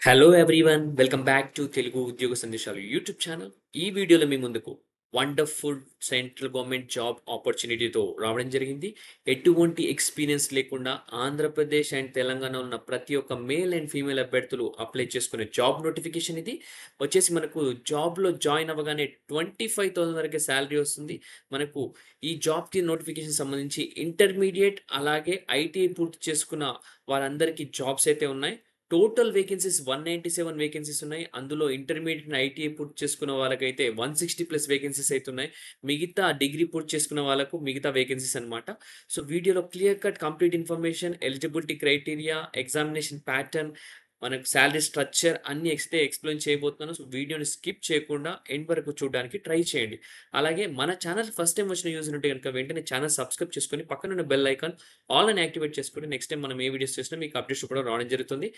Hello everyone welcome back to Telugu ఉద్యోగ సందేశాలు YouTube channel. ఈ వీడియోలో మీ ముందుకు వండర్ఫుల్ సెంట్రల్ గవర్నమెంట్ జాబ్ ఆపర్చునిటీతో రావడం జరిగింది. ఎటువంటి ఎక్స్పీరియన్స్ లేకుండా ఆంధ్రప్రదేశ్ అండ్ తెలంగాణలో ఉన్న ప్రతి ఒక్క మేల్ అండ్ ఫీమేల్ అభ్యర్థులు అప్లై చేసుకునే జాబ్ నోటిఫికేషన్ ఇది. వచ్చేసి మనకు జాబ్లో జాయిన్ అవ్వగానే 25,000 వరకే శాలరీ వస్తుంది. మనకు ఈ జాబ్కి నోటిఫికేషన్ సంబంధించి ఇంటర్మీడియట్ అలాగే ఐటీఐ పూర్తి చేసుకున్న వారందరికీ జాబ్స్ అయితే ఉన్నాయి. టోటల్ వేకెన్సీస్ 197 వేకెన్సీస్ ఉన్నాయి. అందులో ఇంటర్మీడియేట్ అండ్ ఐటీఐ పూర్తి చేసుకున్న వాళ్ళకైతే 160+ వేకెన్సీస్ అయితే ఉన్నాయి. మిగతా డిగ్రీ పూర్తి చేసుకున్న వాళ్ళకు మిగతా వేకెన్సీస్ అన్నమాట. సో వీడియోలో clear cut complete information, eligibility criteria, examination pattern, మనకు సాలరీ స్ట్రక్చర్ అన్నీ ఎక్స్‌ప్లెయిన్ చేయబోతున్నాను. సో వీడియోని స్కిప్ చేయకుండా ఎండ్ వరకు చూడడానికి ట్రై చేయండి. అలాగే మన ఛానల్ ఫస్ట్ టైమ్ వచ్చిన యూజర్ ఉంటే గనుక వెంటనే ఛానల్ సబ్స్క్రైబ్ చేసుకొని పక్కనున్న బెల్ ఐకాన్ ఆల్ అని యాక్టివేట్ చేసుకొని నెక్స్ట్ టైమ్ మనం ఏ వీడియోస్ చేసినా మీకు అప్డేట్స్ కూడా రావడం జరుగుతుంది.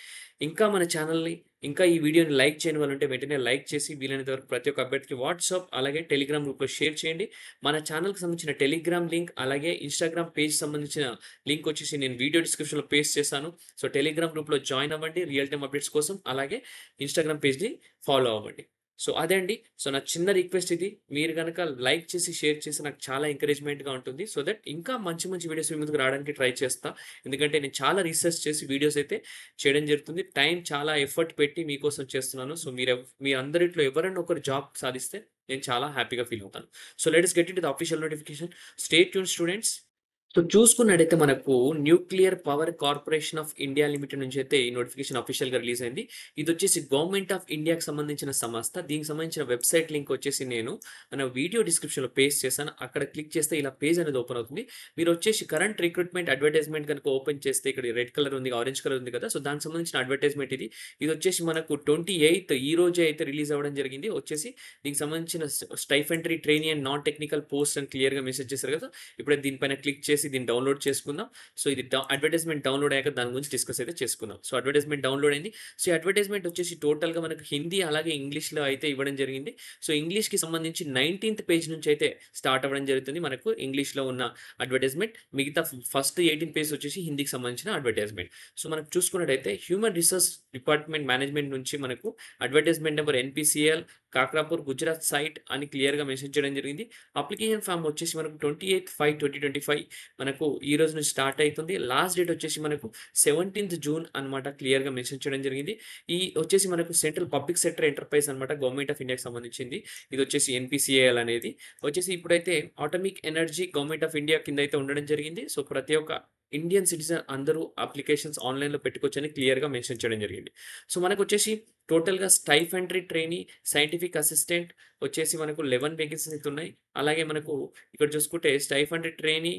ఇంకా మన ఛానల్‌ని ఇంకా ఈ వీడియోని లైక్ చేయని వాళ్ళుంటే వెంటనే లైక్ చేసి వీలైనంత వరకు ప్రతి ఒక్క అభ్యర్థికి వాట్సాప్ అలాగే టెలిగ్రామ్ గ్రూప్‌లో షేర్ చేయండి. మన ఛానల్‌కి సంబంధించిన టెలిగ్రామ్ లింక్ అలాగే ఇన్‌స్టాగ్రామ్ పేజ్ సంబంధించిన లింక్ వచ్చేసి నేను వీడియో డిస్క్రిప్షన్‌లో పేస్ట్ చేశాను. సో టెలిగ్రామ్ గ్రూప్‌లో జాయిన్ అవ్వండి రియల్ టైమ్ అప్డేట్స్ కోసం. అలాగే ఇన్‌స్టాగ్రామ్ పేజ్‌ని ఫాలో అవ్వండి. సో అదే అండి. సో నా చిన్న రిక్వెస్ట్ ఇది. మీరు గనక లైక్ చేసి, షేర్ చేసి నాకు చాలా ఎంకరేజ్‌మెంట్‌గా ఉంటుంది. సో దట్ ఇంకా మంచి మంచి వీడియోస్ మీ ముందుకు రావడానికి ట్రై చేస్తా. ఎందుకంటే నేను చాలా రీసెర్చ్ చేసి వీడియోస్ అయితే చేయడం జరుగుతుంది. టైం చాలా ఎఫర్ట్ పెట్టి మీకోసం చేస్తున్నాను. సో మీరందరిట్లో ఎవరైనా ఒకరు జాబ్ సాధిస్తే నేను చాలా హ్యాపీగా ఫీల్ అవుతాను. So let us get into the official notification. Stay tuned students. So చూసుకున్నట్టయితే మనకు nuclear power corporation of India limited నుంచి అయితే ఈ నోటిఫికేషన్ అఫీషియల్‌గా రిలీజ్ అయింది. ఇదొచ్చేసి గవర్నమెంట్ ఆఫ్ ఇండియాకి సంబంధించిన సంస్థ. దీనికి సంబంధించిన వెబ్‌సైట్ లింక్ వచ్చేసి నేను మన వీడియో డిస్క్రిప్షన్‌లో పేస్ట్ చేశాను. అక్కడ క్లిక్ చేస్తే ఇలా పేజ్ అనేది ఓపెన్ అవుతుంది. మీరొచ్చేసి కరెంట్ రిక్రూట్‌మెంట్ అడ్వర్టైజ్‌మెంట్ గనుక ఓపెన్ చేస్తే ఇక్కడ రెడ్ కలర్ ఉంది, ఆరెంజ్ కలర్ ఉంది కదా! సో దానికి సంబంధించిన అడ్వర్టైజ్‌మెంట్ ఇది. ఇదొచ్చేసి మనకు 28 ఈ రోజే అయితే రిలీజ్ అవ్వడం జరిగింది. వచ్చేసి దీనికి సంబంధించిన stipendiary trainee and non technical post అని క్లియర్‌గా మెన్షన్ చేశారు కదా! ఇప్పుడైతే దీనిపైన క్లిక్ చేసి దీన్ని డౌన్‌లోడ్ చేసుకుందాం. సో ఇది అడ్వర్టైజ్‌మెంట్ డౌన్‌లోడ్ అయ్యాక దాని గురించి డిస్కస్ అయితే చేసుకుందాం. సో అడ్వర్టైజ్‌మెంట్ డౌన్‌లోడ్ అయింది. సో ఈ అడ్వర్టైజ్‌మెంట్ వచ్చేసి టోటల్‌గా మనకు హిందీ అలాగే ఇంగ్లీష్‌లో అయితే ఇవ్వడం జరిగింది. సో ఇంగ్లీష్‌కి సంబంధించి 19థ్ పేజ్ నుంచి అయితే స్టార్ట్ అవ్వడం జరుగుతుంది. మనకు ఇంగ్లీష్‌లో ఉన్న అడ్వర్టైజ్‌మెంట్. మిగతా ఫస్ట్ 18 పేజ్ వచ్చేసి హిందీకి సంబంధించిన అడ్వర్టైజ్‌మెంట్. సో మనకు చూసుకున్నట్టయితే హ్యూమన్ రిసోర్స్ డిపార్ట్‌మెంట్ మేనేజ్మెంట్ నుంచి మనకు advertisement number NPCL Kakrapar Gujarat site అని క్లియర్‌గా మెన్షన్ చేయడం జరిగింది. అప్లికేషన్ ఫార్మ్ వచ్చేసి మనకు 28/5/2025 మనకు ఈ రోజు నుంచి స్టార్ట్ అయితుంది. లాస్ట్ డేట్ వచ్చేసి మనకు 17థ్ జూన్ అన్నమాట క్లియర్‌గా మెన్షన్ చేయడం జరిగింది. ఈ వచ్చేసి మనకు సెంట్రల్ పబ్లిక్ సెక్టర్ ఎంటర్‌ప్రైజ్ అన్నమాట. గవర్నమెంట్ ఆఫ్ ఇండియాకి సంబంధించింది. ఇది వచ్చేసి ఎన్‌పీసీఏఎల్ అనేది. వచ్చేసి ఇప్పుడైతే atomic energy government of India కింద అయితే ఉండడం జరిగింది. సో ప్రతి ఒక్క ఇండియన్ సిటిజన్ అందరూ అప్లికేషన్స్ ఆన్‌లైన్‌లో పెట్టుకోవచ్చని క్లియర్‌గా మెన్షన్ చేయడం జరిగింది. సో మనకొచ్చేసి టోటల్‌గా స్టైఫెండరీ ట్రైనీ, సైంటిఫిక్ అసిస్టెంట్ వచ్చేసి మనకు 11 వేకెన్సీస్ అయితే ఉన్నాయి. అలాగే మనకు ఇక్కడ చూసుకుంటే స్టైఫండరీ ట్రైనీ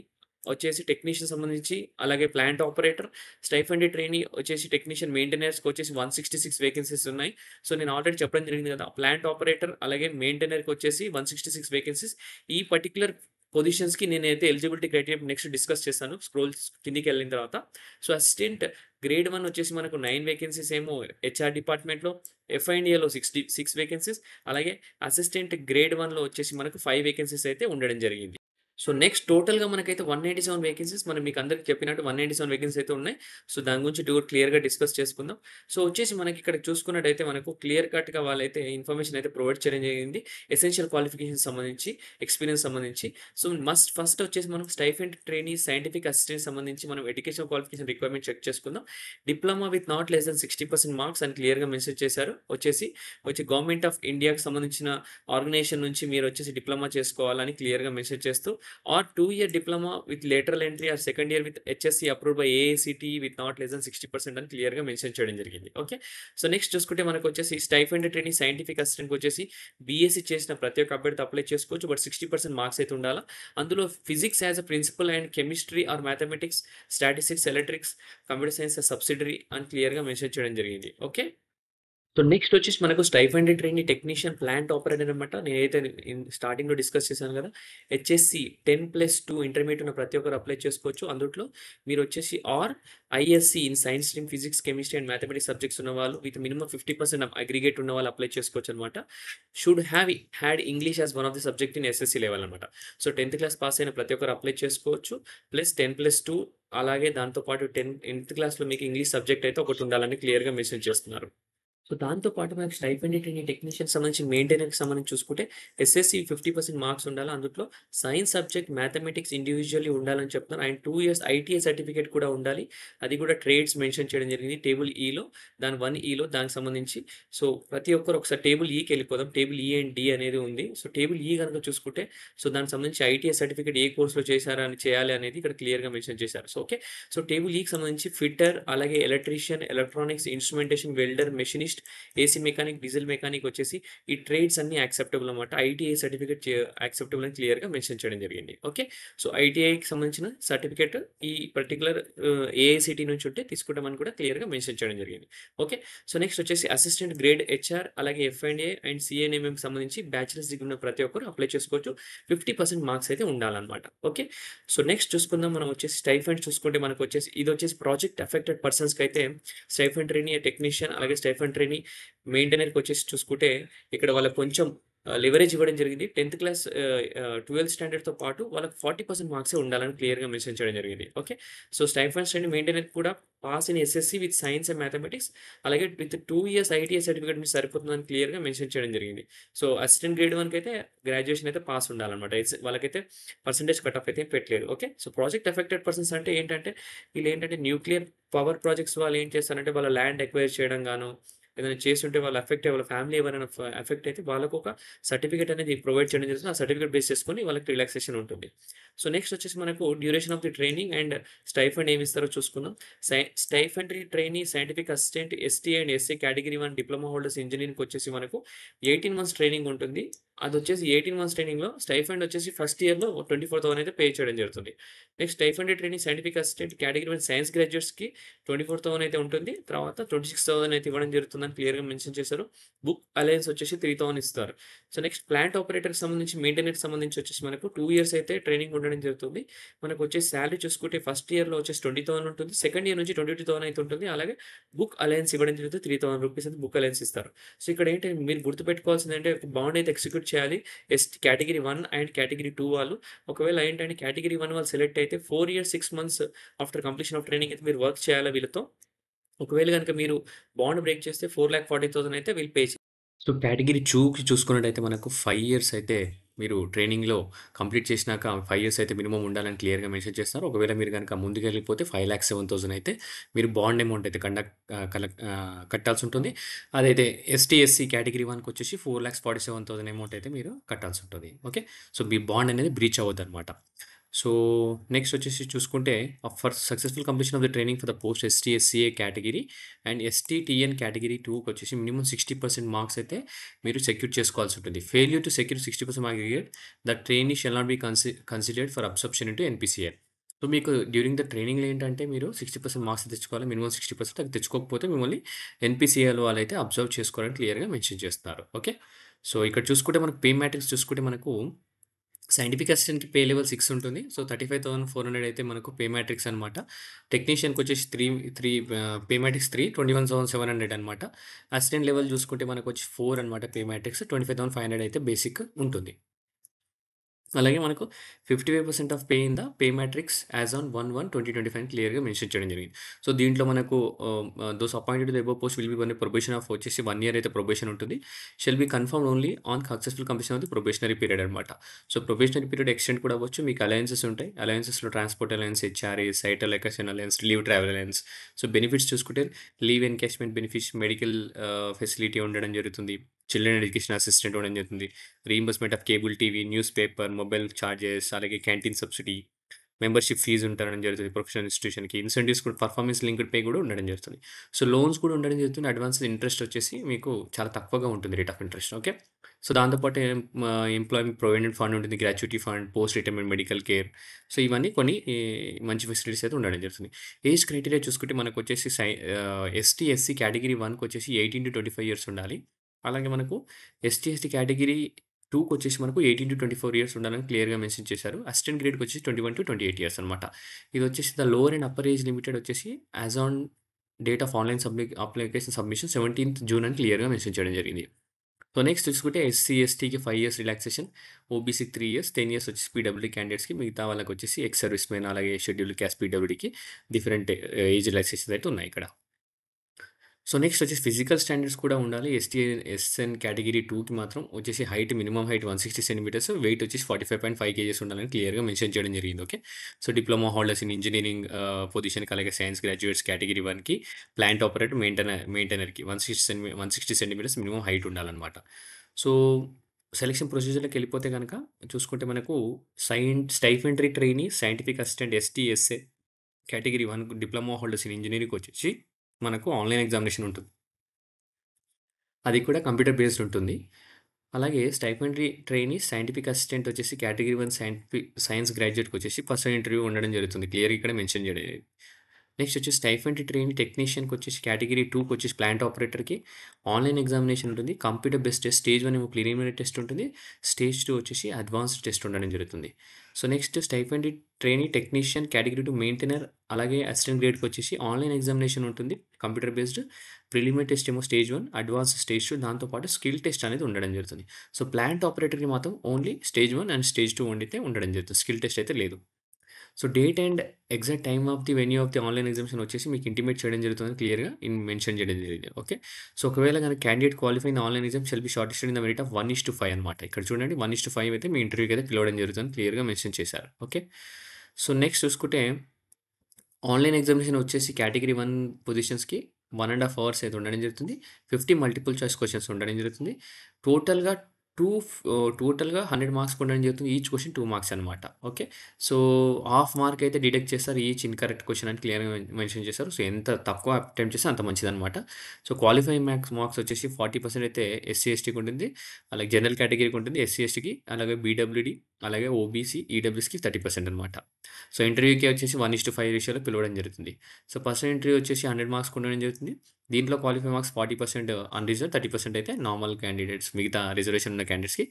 వచ్చేసి టెక్నీషియన్ సంబంధించి, అలాగే ప్లాంట్ ఆపరేటర్, స్టైఫండరీ ట్రైనీ వచ్చేసి టెక్నీషియన్ మెయింటెనర్స్‌కి వచ్చేసి 166 వేకెన్సీస్ ఉన్నాయి. సో నేను ఆల్రెడీ చెప్పడం జరిగింది కదా! ప్లాంట్ ఆపరేటర్ అలాగే మెయింటెనర్‌కి వచ్చేసి 166 వేకెన్సీస్. ఈ పర్టిక్యులర్ పొజిషన్స్‌కి నేనైతే ఎలిజిబిలిటీ క్రైటీరియా నెక్స్ట్ డిస్కస్ చేస్తాను. స్క్రోల్స్ కిందికెళ్ళిన తర్వాత. సో అసిస్టెంట్ గ్రేడ్ 1 వచ్చేసి మనకు 9 వేకెన్సీస్ ఏమో హెచ్ఆర్ డిపార్ట్మెంట్‌లో, ఎఫ్ఐఎండిఏలో 6 వేకెన్సీస్, అలాగే అసిస్టెంట్ గ్రేడ్ 1లో వచ్చేసి మనకు 5 వేకెన్సీస్ అయితే ఉండడం జరిగింది. సో నెక్స్ట్ టోటల్‌గా మనకైతే 187 వేకెన్సీస్ మనం మీకు అందరికి చెప్పినట్టు 187 వేకెన్సీస్ అయితే ఉన్నాయి. సో దాని గురించి క్లియర్‌గా డిస్కస్ చేసుకుందాం. సో వచ్చేసి మనకి ఇక్కడ చూసుకున్నట్టయితే మనకు క్లియర్ కట్‌గా వాళ్ళైతే ఇన్ఫర్మేషన్ అయితే ప్రొవైడ్ చేయడం జరిగింది. ఎసెన్షియల్ క్వాలిఫికేషన్స్ సంబంధించి, ఎక్స్‌పీరియన్స్ సంబంధించి. సో ఫస్ట్ వచ్చేసి మనం స్టైఫండ్ ట్రైనీ, సైంటిఫిక్ అసిస్టెంట్ సంబంధించి మనం ఎడ్యుకేషన్ క్వాలిఫికేషన్ రిక్వైర్మెంట్ చెక్ చేసుకుందాం. Diploma with not less than 60% marks అని క్లియర్‌గా మెన్షన్ చేశారు. వచ్చి గవర్నమెంట్ ఆఫ్ ఇండియాకి సంబంధించిన ఆర్గనైజేషన్ నుంచి మీరొచ్చేసి డిప్లొమా చేసుకోవాలని క్లియర్‌గా మెన్షన్ చేస్తూ are 2-year diploma with lateral entry or second year with HSC approved by AICTE with not less than 60% అని క్లియర్‌గా మెన్షన్ చేయడం జరిగింది. ఓకే. సో నెక్స్ట్ చూసుకుంటే మనకొచ్చేసి స్టైఫండ్ ట్రైనీ సైంటిఫిక్ అసిస్టెంట్‌కి వచ్చేసి బీఎస్సీ చేసిన ప్రతి ఒక్క అభ్యర్థి అప్లై చేసుకోవచ్చు. బట్ 60% మార్క్స్ అయితే ఉండాలా. అందులో physics as a principal and chemistry or mathematics, statistics, electrics, computer science subsidiary అని క్లియర్‌గా మెన్షన్ చేయడం జరిగింది. ఓకే. సో నెక్స్ట్ వచ్చేసి మనకు stipendiary trainee technician plant operator అనమాట. నేనైతే స్టార్టింగ్‌లో డిస్కస్ చేశాను కదా! హెచ్ఎస్‌సి 10+2 ఇంటర్మీడియేట్ ఉన్న ప్రతి ఒక్కరు అప్లై చేసుకోవచ్చు. అందుట్లో మీరొచ్చేసి ISC in science stream, physics, chemistry and mathematics subjects ఉన్నవాళ్ళు విత్ మినిమమ్ 50% అగ్రిగేట్ ఉన్నవాళ్ళు అప్లై చేసుకోవచ్చనమాట. Should have had English as one of the subject in SSC level అనమాట. సో 10థ్ క్లాస్ పాస్ అయిన ప్రతి ఒక్కరు అప్లై చేసుకోవచ్చు. ప్లస్ 10+2 అలాగే దాంతో పాటు 10థ్ క్లాస్‌లో మీకు ఇంగ్లీష్ సబ్జెక్ట్ అయితే ఒకటి ఉండాలని క్లియర్‌గా మెన్షన్ చేస్తున్నారు. సో దాంతో పాటు మనకి స్టైపెండ్ ట్రైనీ టెక్నీషియన్‌కి సంబంధించి మెయింటెనర్‌కి సంబంధించి చూసుకుంటే ఎస్ఎస్‌సి 50% మార్క్స్ ఉండాలి. అందుట్లో సైన్స్ సబ్జెక్ట్ మ్యాథమెటిక్స్ ఇండివిడ్యువల్లీ ఉండాలని చెప్తున్నారు. అండ్ 2 ఇయర్స్ ఐటీఐ సర్టిఫికేట్ కూడా ఉండాలి. అది కూడా ట్రేడ్స్ మెన్షన్ చేయడం జరిగింది. టేబుల్ ఈలో దాని 1 ఈలో దానికి సంబంధించి సో ప్రతి ఒక్కరు ఒకసారి టేబుల్ ఈకెళ్ళిపోదాం. టేబుల్ ఈ అండ్ డి అనేది ఉంది. సో టేబుల్ ఈ గనుక చూసుకుంటే సో దానికి సంబంధించి ఐటీఐ సర్టిఫికేట్ ఏ కోర్స్‌లో చేశారా అని చేయాలి అనేది ఇక్కడ క్లియర్‌గా మెన్షన్ చేశారు. So okay. సో టేబుల్ ఈకి సంబంధించి ఫిట్టర్, అలాగే electrician, electronics, instrumentation, welder, machinist, AC mechanic, diesel mechanic వచ్చేసి ఈ ట్రేడ్స్ అన్నీ యాక్సెప్టబుల్ అనమాట. ఐటీఐ సర్టిఫికేట్ యాక్సెప్టబుల్ అని క్లియర్‌గా మెన్షన్ చేయడం జరిగింది. ఓకే. సో ఐటీఐకి సంబంధించిన సర్టిఫికేట్ ఈ పర్టిక్యులర్ ఏఐసీటీ నుంచి ఉంటే తీసుకుంటామని కూడా క్లియర్‌గా మెన్షన్ చేయడం జరిగింది. ఓకే. సో నెక్స్ట్ వచ్చేసి అసిస్టెంట్ గ్రేడ్ హెచ్ఆర్, అలాగే ఎఫ్&ఏ అండ్ సీఎన్ఎంఎంకి సంబంధించి బ్యాచిలర్స్ డిగ్రీ ఉన్న ప్రతి ఒక్కరు అప్లై చేసుకోవచ్చు. 50% మార్క్స్ అయితే ఉండాలన్నమాట. ఓకే. సో నెక్స్ట్ చూసుకుందాం మనం వచ్చేసి స్టైఫండ్ చూసుకుంటే మనకొచ్చేసి ఇదొచ్చేసి ప్రాజెక్ట్ అఫెక్టెడ్ పర్సన్స్‌కి అయితే స్టైఫండ్ ట్రైనీ టెక్నీషియన్, అలాగే స్టైఫండ్ ట్రైనీ మెయింటైనర్‌కొచ్చేసి చూసుకుంటే ఇక్కడ వాళ్ళకి కొంచెం లివరేజ్ ఇవ్వడం జరిగింది. 10థ్ క్లాస్ 12థ్ స్టాండర్డ్‌తో పాటు వాళ్ళకి 40% మార్క్సే ఉండాలని క్లియర్‌గా మెన్షన్ చేయడం జరిగింది. ఓకే. సో స్టైఫండ్స్ అండ్ మెయింటైనర్‌కి కూడా pass in SSC with science and mathematics, అలాగే విత్ 2 ఇయర్స్ ఐటీఐ సర్టిఫికేట్ మీకు సరిపోతుందని క్లియర్‌గా మెన్షన్ చేయడం జరిగింది. సో అసిస్టెంట్ గ్రేడ్ 1 కైతే గ్రాడ్యుయేషన్ అయితే పాస్ ఉండాలన్నమాట. వాళ్ళకైతే పర్సెంటేజ్ కట్ ఆఫ్ అయితే ఏం పెట్టలేదు. Okay. So project affected persons అంటే ఏంటంటే వీళ్ళేంటంటే న్యూక్లియర్ పవర్ ప్రాజెక్ట్స్ వాళ్ళు ఏం చేస్తారంటే వాళ్ళ ల్యాండ్ ఎక్వైర్ చేయడం గాను, ఏదైనా చేస్తుంటే వాళ్ళు ఎఫెక్ట్ వాళ్ళ ఫ్యామిలీ ఎవరైనా ఎఫెక్ట్ అయితే వాళ్ళకొక సర్టిఫికేట్ అనేది ప్రొవైడ్ చేయడం జరుగుతుంది. ఆ సర్టిఫికేట్ బేస్ చేసుకొని వాళ్ళకి రిలాక్సేషన్ ఉంటుంది. సో నెక్స్ట్ వచ్చేసి మనకు duration of the training and stipend ఏమి ఇస్తారో చూసుకుందాం. Stipend trainee scientific assistant ST and SC category 1 diploma holders ఇంజినీరింగ్‌కి వచ్చేసి మనకు 18 మంత్స్ ట్రైనింగ్ ఉంటుంది. అదొచ్చేసి 18 మంత్స్ ట్రైనింగ్‌లో స్టైఫండ్ వచ్చేసి ఫస్ట్ ఇయర్‌లో 24,000 అయితే పే చేయడం జరుగుతుంది. Next stipend trainee scientific assistant category 1 science గ్రాడ్యుయేట్స్‌కి 24,000 అయితే ఉంటుంది. తర్వాత 26,000 అయితే ఇవ్వడం జరుగుతుందని క్లియర్‌గా మెన్షన్ చేశారు. బుక్ అలయన్స్ వచ్చేసి 3,000 ఇస్తారు. సో నెక్స్ట్ ప్లాంట్ ఆపరేటర్‌కి సంబంధించి, మెయింటెనెన్స్‌కి సంబంధించి వచ్చేసి మనకు 2 ఇయర్స్ అయితే ట్రైనింగ్ ఉండడం జరుగుతుంది. మనకొచ్చేసి సాలరీ చూసుకుంటే ఫస్ట్ ఇయర్‌లో వచ్చేసి 20,000 ఉంటుంది. సెకండ్ ఇయర్ నుంచి 22,000 అయితే ఉంటుంది. అలాగే బుక్ అలయన్స్ ఇవ్వడం జరుగుతుంది. 3,000 రూపీస్ అయితే బుక్ అలయన్స్ ఇస్తారు. సో ఇక్కడ ఏంటి మీరు గుర్తుపెట్టుకోవాల్సిందంటే ఒక బాండ్ అయితే ఎగ్జిక్యూట్ చేయాలి. కేటగిరీ 1 అండ్ కేటగిరీ 2 వాళ్ళు. ఒకవేళ ఏంటంటే కేటగిరీ 1 వాళ్ళు సెలెక్ట్ అయితే 4 years 6 months after completion of training అయితే మీరు వర్క్ చేయాలా వీళ్ళతో. ఒకవేళ గనుక మీరు బాండ్ బ్రేక్ చేస్తే 4,40,000 అయితే వీళ్ళు పే సో కేటగిరీ 2కి చూసుకున్నట్టయితే మనకు 5 ఇయర్స్ అయితే మీరు ట్రైనింగ్‌లో కంప్లీట్ చేసినాక 5 ఇయర్స్ అయితే మినిమమ్ ఉండాలని క్లియర్‌గా మెన్షన్ చేస్తారు. ఒకవేళ మీరు గనుక ముందుకెళ్ళిపోతే 5,07,000 అయితే మీరు బాండ్ అమౌంట్ అయితే కట్టాల్సి ఉంటుంది. అదైతే ఎస్టీ, ఎస్సీ కేటగిరీ 1కి వచ్చేసి 4,47,000 అమౌంట్ అయితే మీరు కట్టాల్సి ఉంటుంది. ఓకే. సో మీ బాండ్ అనేది బ్రీచ్ అవ్వద్దన్నమాట. సో నెక్స్ట్ వచ్చేసి చూసుకుంటే for successful completion of the training for the post ST, SCA category and ST, TN category 2కి వచ్చేసి మినిమమ్ 60% మార్క్స్ అయితే మీరు సెక్యూర్ చేసుకోవాల్సి ఉంటుంది. Failure to secure 60% mark the trainee shall not be considered for absorption into NPCL. So మీకు during the ట్రైనింగ్‌లో ఏంటంటే మీరు 60% మార్క్స్ తెచ్చుకోవాలి. మినిమమ్ 60% అది తెచ్చుకోకపోతే మిమ్మల్ని ఎన్‌పీసీఎల్ వాళ్ళైతే అబ్జర్వ్ చేసుకోవాలని క్లియర్‌గా మెన్షన్ చేస్తున్నారు. ఓకే. సో ఇక్కడ చూసుకుంటే మనకు పే మ్యాట్రిక్స్ చూసుకుంటే మనకు సైంటిఫిక్ అసిస్టెంట్‌కి పే లెవెల్ 6 ఉంటుంది. సో 35,400 అయితే మనకు పే మ్యాట్రిక్స్ అనమాట. టెక్నీషియన్‌కొచ్చేసి 3 పే మ్యాట్రిక్స్ 3 21,700 అనమాట. అసిస్టెంట్ లెవెల్ చూసుకుంటే మనకొచ్చి 4 అనమాట పే మ్యాట్రిక్స్. 25,500 అయితే బేసిక్ ఉంటుంది. అలాగే మనకు 55% of pay in the pay matrix as on 1/1/2025 అని క్లియర్‌గా మెన్షన్ చేయడం జరిగింది. సో దీంట్లో మనకు those appointed to the above post will be on probation of వచ్చేసి 1 ఇయర్ అయితే ప్రొబేషన్ ఉంటుంది. Shall be confirmed only on successful completion of the probationary period అనమాట. సో ప్రొబేషనరీ పీరియడ్ ఎక్స్టెండ్ కూడా అవ్వచ్చు. మీకు అలయన్సెస్ ఉంటాయి. అలయన్సెస్‌లో transport allowance, HRA, site allocation allowance, leave travel allowance. So benefits చూసుకుంటే leave encashment benefits, medical facility ఉండడం జరుగుతుంది. Children education assistant ఉండడం జరుగుతుంది. Reimbursement of cable TV, news paper, mobile charges, అలాగే క్యాంటీన్ సబ్సిడీ, మెంబర్‌షిప్ ఫీజ్ ఉండడం జరుగుతుంది professional ఇన్‌స్టిట్యూషన్‌కి. Incentives కూడా performance linked pay కూడా ఉండడం జరుగుతుంది. సో లోన్స్ కూడా ఉండడం జరుగుతుంది. అడ్వాన్స్ ఇంట్రెస్ట్ వచ్చేసి మీకు చాలా తక్కువగా ఉంటుంది rate of interest. Okay. So దాంతో పాటు ఎంప్లాయ్‌మెంట్ ప్రొవిడెంట్ ఫండ్ ఉంటుంది. Gratuity fund, post retirement medical care. So ఇవన్నీ కొన్ని మంచి ఫెసిలిటీస్ అయితే ఉండడం జరుగుతుంది. ఏజ్ క్రైటీరియా చూసుకుంటే మనకొచ్చేసి ఎస్టీ, ఎస్సీ కేటగిరీ 1కి వచ్చేసి 18-25 ఇయర్స్ ఉండాలి. అలాగే మనకు ఎస్టీ, ఎస్టీ కేటగిరీ 2కొచ్చేసి మనకు 18-24 ఇయర్స్ ఉండాలని క్లియర్‌గా మెన్షన్ చేశారు. అసిస్టెంట్ గ్రేడ్‌కొచ్చేసి 21-28 ఇయర్స్ అనమాట. ఇదొచ్చేసి the lower and upper age limited వచ్చేసి as on date of online application submission 17థ్ జూన్ అని క్లియర్‌గా మెన్షన్ చేయడం జరిగింది. సో నెక్స్ట్ చూసుకుంటే ఎస్సీ, ఎస్టీకి 5 ఇయర్స్ రిలాక్సేషన్, ఓబీసీకి 3 ఇయర్స్, 10 ఇయర్స్ వచ్చేసి పీడబ్ల్యూడీ క్యాండిడేట్స్‌కి, మిగతా వాళ్ళకొచ్చేసి ఎక్స్ సర్వీస్ మెన్, అలాగే షెడ్యూల్డ్ క్యాస్ట్ పీడబ్ల్యూడీకి డిఫరెంట్ ఏజ్ రిలాక్సేషన్స్ అయితే ఉన్నాయి ఇక్కడ. సో, నెక్స్ట్ వచ్చేసి ఫిజికల్ స్టాండర్డ్స్ కూడా ఉండాలి. ఎస్ఎన్ కేటగరీ 2కి మాత్రం వచ్చేసి height minimum height 160 centimetres, weight వచ్చేసి 45.5 కేజీస్ ఉండాలని క్లియర్‌గా మెన్షన్ చేయడం జరిగింది. Okay. So, diploma holders in engineering పొజిషన్‌కి అలాగే సైన్స్ గ్రాడ్యుయేట్స్ కేటగరీ 1కి plant operator మెయింటైనర్‌కి 160 centimetres minimum height ఉండాలనమాట. సో, సెలక్షన్ ప్రొసీజర్‌లోకెళ్ళిపోతే గనక చూసుకుంటే మనకు stipendiary trainee scientific assistant ST, SA category 1 diploma holders in ఇంజినీరింగ్‌కొచ్చేసి మనకు ఆన్‌లైన్ ఎగ్జామినేషన్ ఉంటుంది. అది కూడా కంప్యూటర్ బేస్డ్ ఉంటుంది. అలాగే స్టైఫెండరీ ట్రైనీ సైంటిఫిక్ అసిస్టెంట్ వచ్చేసి కేటగరీ 1 సైన్స్ గ్రాడ్యుయేట్‌కొచ్చేసి పర్సనల్ ఇంటర్వ్యూ ఉండడం జరుగుతుంది. క్లియర్‌గా ఇక్కడ మెన్షన్ చేయడం జరిగింది. నెక్స్ట్ వచ్చేసి స్టైఫెండరీ ట్రైనీ టెక్నీషియన్‌కొచ్చేసి కేటగరీ 2కొచ్చేసి ప్లాంట్ ఆపరేటర్‌కి ఆన్‌లైన్ ఎగ్జామినేషన్ ఉంటుంది. కంప్యూటర్ బేస్డ్ టెస్ట్ స్టేజ్ 1 ఏమో ప్రిలిమినరీ టెస్ట్ ఉంటుంది. స్టేజ్ 2 వచ్చేసి అడ్వాన్స్డ్ టెస్ట్ ఉండడం జరుగుతుంది. So, next stipendiary trainee technician category 2 maintainer అలాగే అసిస్టెంట్ గ్రేడ్‌కొచ్చేసి ఆన్‌లైన్ ఎగ్జామినేషన్ ఉంటుంది. కంప్యూటర్ బేస్డ్ ప్రిలిమినరీ టెస్ట్ ఏమో స్టేజ్ 1, అడ్వాన్స్డ్ స్టేజ్ 2 దాంతో పాటు స్కిల్ టెస్ట్ అనేది ఉండడం జరుగుతుంది. సో, ప్లాంట్ ఆపరేటర్‌కి మాత్రం ఓన్లీ స్టేజ్ 1 అండ్ స్టేజ్ 2 ఉండితే ఉండడం జరుగుతుంది. స్కిల్ టెస్ట్ అయితే లేదు. So, date and exact time of the venue of the online examination వచ్చేసి మీకు ఇంటిమేట్ చేయడం జరుగుతుందని క్లియర్‌గా మెన్షన్ చేయడం జరిగింది. ఓకే. సో, ఒకవేళ గనక candidate qualify in online exam shall be short listed in the merit of 1:5 అనమాట. ఇక్కడ చూడండి 1:5 అయితే మీ ఇంటర్వ్యూకి అయితే పిలవడం జరుగుతుందని క్లియర్‌గా మెన్షన్ చేశారు. ఓకే. సో, నెక్స్ట్ చూసుకుంటే ఆన్‌లైన్ ఎగ్జామినేషన్ వచ్చేసి కేటగరీ 1 పొజిషన్స్‌కి 1 ½ అవర్స్ అయితే ఉండడం జరుగుతుంది. 50 మల్టిపుల్ చాయిస్ క్వెషన్స్ ఉండడం జరుగుతుంది. టోటల్‌గా టోటల్‌గా 100 మార్క్స్‌కి ఉండడం జరుగుతుంది. ఈచ్ క్వెషన్ 2 మార్క్స్ అనమాట. ఓకే. సో, హాఫ్ మార్క్ అయితే డిడక్ట్ చేస్తారు. ఈచ్ ఇన్‌కరెక్ట్ క్వెషన్ అని క్లియర్‌గా మెన్షన్ చేశారు. సో, ఎంత తక్కువ అటెంప్ట్ చేస్తే అంత మంచిదనమాట. సో, క్వాలిఫైయింగ్ మార్క్స్ వచ్చేసి 40% అయితే ఎస్సీ, ఎస్టీకి ఉంటుంది. అలాగే జనరల్ కేటగరీకి ఉంటుంది. ఎస్సీ, ఎస్టీకి అలాగే బీడబ్ల్యూడీ అలాగే ఓబీసీ, ఈడబ్ల్యూఎస్‌కి 30% అనమాట. సో, ఇంటర్వ్యూకి వచ్చేసి 1:5 రేషియోలో పిలవడం జరుగుతుంది. సో, పర్సనల్ ఇంటర్వ్యూ వచ్చేసి 100 మార్క్స్‌కి ఉండడం జరుగుతుంది. దీంట్లో క్వాలిఫై మార్క్స్ 40% అన్‌రిజర్వ్డ్, 30% అయితే నార్మల్ క్యాండిడేట్స్ మిగతా రిజర్వేషన్ ఉన్న క్యాండిడేట్స్‌కి.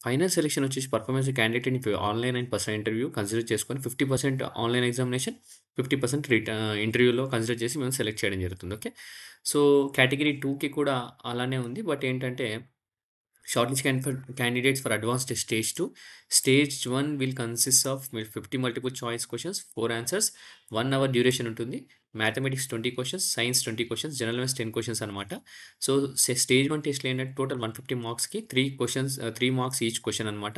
ఫైనల్ సెలక్షన్ వచ్చేసి performance candidate in online and personal interview consider చేసుకొని 50% ఆన్‌లైన్ ఎగ్జామినేషన్, 50% ఇంటర్వ్యూలో కన్సిడర్ చేసి మేము సెలెక్ట్ చేయడం జరుగుతుంది. ఓకే. సో, కేటగరీ 2కి కూడా అలానే ఉంది. బట్ ఏంటంటే short list candidates for advanced stage 2. Stage 1 will consist of 50 multiple choice questions, 4 answers, 1 hour duration ఉంటుంది. Mathematics 20 questions, science 20 questions, general awareness 10 questions అనమాట. సో, స్టేజ్ 1 టెస్ట్‌లో ఏంటంటే టోటల్ 150 మార్క్స్‌కి 3 మార్క్స్ ఈచ్ క్వెషన్ అనమాట.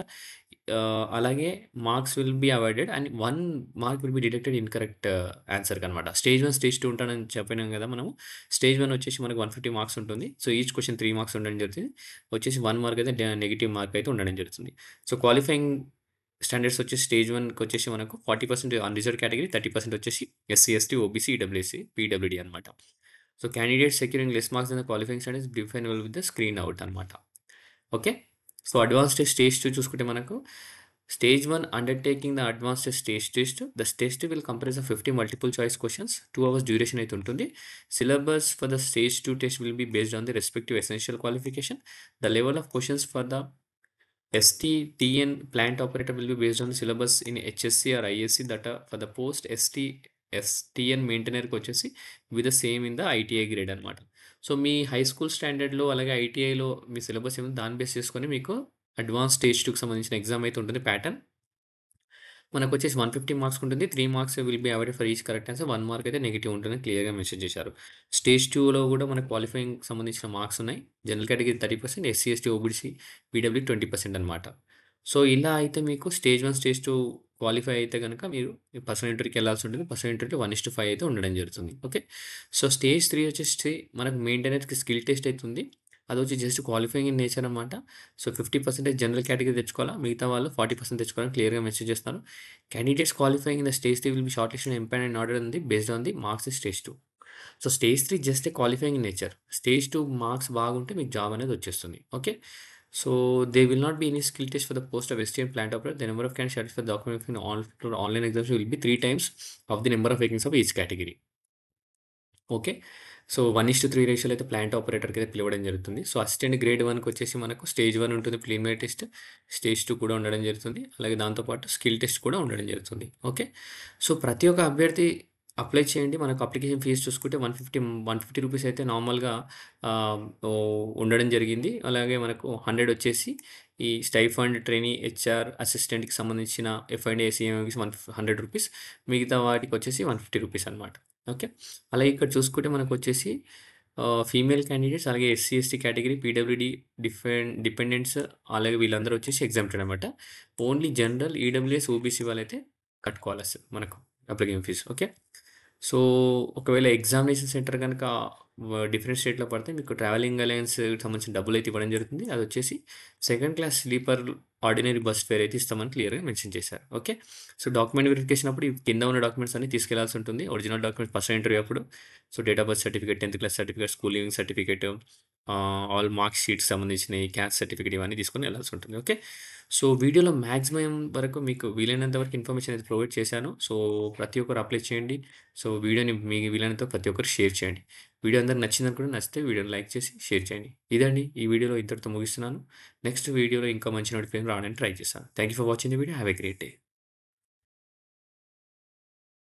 అలాగే marks will be avoided and 1 mark will be deducted incorrect ఆన్సర్‌కనమాట. Stage 1, stage 2 ఉంటాడని చెప్పినాం కదా మనము. స్టేజ్ 1 వచ్చేసి మనకు 150 మార్క్స్ ఉంటుంది. సో, ఈచ్ క్వెషన్ 3 మార్క్స్ ఉండడం జరుగుతుంది. వచ్చేసి 1 మార్క్ అయితే నెగెటివ్ మార్క్ అయితే ఉండడం జరుగుతుంది. సో, క్వాలిఫైయింగ్ స్టాండర్డ్స్ వచ్చేసి స్టేజ్ 1కి వచ్చేసి మనకు 40% అన్‌రిజర్వ్డ్ కేటగరీ, 30% వచ్చేసి SC, ST, OBC, EWSC, PWD అనమాట. So, candidates securing less marks then the qualifying standards definable with the screen out అనమాట. ఓకే. సో, అడ్వాన్స్డ్ స్టేజ్ 2 చూసుకుంటే మనకు stage 1 undertaking the advanced stage test. The stage 2 will comprise of 50 multiple choice questions. 2 hours duration అయితే ఉంటుంది. Syllabus for the stage 2 test will be based on the respective essential qualification. The level of questions for the ST-TN plant operator will be based on the syllabus in HSC or ISC that are for the post STN మెయింటైనర్‌కి వచ్చేసి with the same in the ITI grade అనమాట. So, మీ high school స్టాండర్డ్‌లో అలాగే ఐటీఐలో మీ syllabus ఏముందో దాన్ని base చేసుకొని మీకు advance stage 2కి సంబంధించిన exam అయితే ఉంటుంది ప్యాటర్న్. మనకొచ్చేసి 150 మార్క్స్‌కి ఉంటుంది. 3 marks will B awaited for each correct answer. 1 mark అయితే నెగెటివ్ ఉంటుందని క్లియర్‌గా మెన్షన్ చేశారు. స్టేజ్ 2లో కూడా మనకు క్వాలిఫైయింగ్‌కి సంబంధించిన మార్క్స్ ఉన్నాయి. General category 30%, SC, ST, OBC, PW 20% అనమాట. సో, ఇలా అయితే మీకు స్టేజ్ 1, స్టేజ్ 2 క్వాలిఫై అయితే గనక మీరు పర్సనల్ ఇంటర్వ్యూకి వెళ్ళాల్సి ఉంటుంది. పర్సనల్ ఇంటర్వ్యూలో 1:5 అయితే ఉండడం జరుగుతుంది. ఓకే. సో, స్టేజ్ 3 వచ్చేసి మనకు మెయింటెనెన్స్‌కి స్కిల్ టెస్ట్ అయితే ఉంది. అదొచ్చి జస్ట్ క్వాలిఫైయింగ్ ఇన్ నేచర్ అనమాట. సో, 50% జనరల్ కేటగిరీ తెచ్చుకోవాలా. మిగతా వాళ్ళు 40% తెచ్చుకోవాలని క్లియర్‌గా మెన్షన్ చేస్తున్నారు. Candidates qualifying in the stage 3 will be shortlisted and empaneled and ordered on the based on the marks in stage 2. So, stage 3 just a qualifying in nature. Stage 2 marks బాగుంటే మీకు job అనేది వచ్చేస్తుంది. Okay. So, they will not be any skill test for the post of STN plant operator. The number of candidates shortlisted for document in online exams will be 3 times of the number of vacancy of each category. Okay. So, 1:3 రేషియోలో అయితే plant ఆపరేటర్‌కి అయితే పిలవడం జరుగుతుంది. So, assistant grade 1కి వచ్చేసి మనకు stage 1 ఉంటుంది preliminary test. Stage 2 కూడా ఉండడం జరుగుతుంది. అలాగే దాంతో పాటు స్కిల్ టెస్ట్ కూడా ఉండడం జరుగుతుంది. ఓకే. సో, ప్రతి ఒక్క అభ్యర్థి అప్లై చేయండి. మనకు అప్లికేషన్ ఫీజ్ చూసుకుంటే 150 రూపీస్ అయితే నార్మల్‌గా ఉండడం జరిగింది. అలాగే మనకు 100 వచ్చేసి ఈ స్టైఫండ్, ట్రైనీ, హెచ్ఆర్ అసిస్టెంట్‌కి సంబంధించిన ఎఫ్&ఏ, సీఎంఏకి 100 రూపీస్. మిగతా వాటికి వచ్చేసి 150 రూపీస్ అనమాట. ఓకే. అలాగే ఇక్కడ చూసుకుంటే మనకొచ్చేసి ఫీమేల్ క్యాండిడేట్స్ అలాగే SC, ST category, PWD dependents అలాగే వీళ్ళందరూ వచ్చేసి ఎగ్జామ్టెడ్ అనమాట. ఓన్లీ జనరల్, ఈడబ్ల్యూఎస్, ఓబీసీ వాళ్ళైతే కట్టుకోవాలి మనకు అప్లికేషన్ ఫీజు. ఓకే. సో, ఒకవేళ ఎగ్జామినేషన్ సెంటర్ గనక డిఫరెంట్ స్టేట్‌లో పడితే మీకు ట్రావెలింగ్ అలయన్స్‌కి సంబంధించిన డబ్బులైతే ఇవ్వడం జరుగుతుంది. అదొచ్చేసి second class sleeper ordinary bus fare అయితే ఇస్తామని క్లియర్‌గా మెన్షన్ చేశారు. ఓకే. సో, డాక్యుమెంట్ వెరిఫికేషన్ అప్పుడు ఈ కింద ఉన్న డాక్యుమెంట్స్ అన్నీ తీసుకెళ్లాల్సి ఉంటుంది. ఒరిజినల్ డాక్యుమెంట్స్ ఫస్ట్ ఇంటర్వ్యూ అప్పుడు. So, date of birth certificate, 10థ్ class certificate, school leaving certificate, all mark sheets సంబంధించినయి, క్యాస్ట్ సర్టిఫికేట్ ఇవన్నీ తీసుకొని ఎళ్ళాల్సి ఉంటుంది. ఓకే. సో, వీడియోలో మాక్సిమం వరకు మీకు వీలైనంత వరకు ఇన్ఫర్మేషన్ అయితే ప్రొవైడ్ చేశాను. సో, ప్రతి ఒక్కరు అప్లై చేయండి. సో, వీడియోని మీకు వీలైనంత ప్రతి ఒక్కరు షేర్ చేయండి. వీడియో అందరికి నచ్చిందనుకుంటే నచ్చితే వీడియోని లైక్ చేసి షేర్ చేయండి. ఇదండి ఈ వీడియోలో ఇంతటితో ముగిస్తున్నాను. నెక్స్ట్ వీడియోలో ఇంకా మంచి నోటిఫికేషన్ రావడానికి ట్రై చేస్తాను. Thank you for watching the video. Have a great day.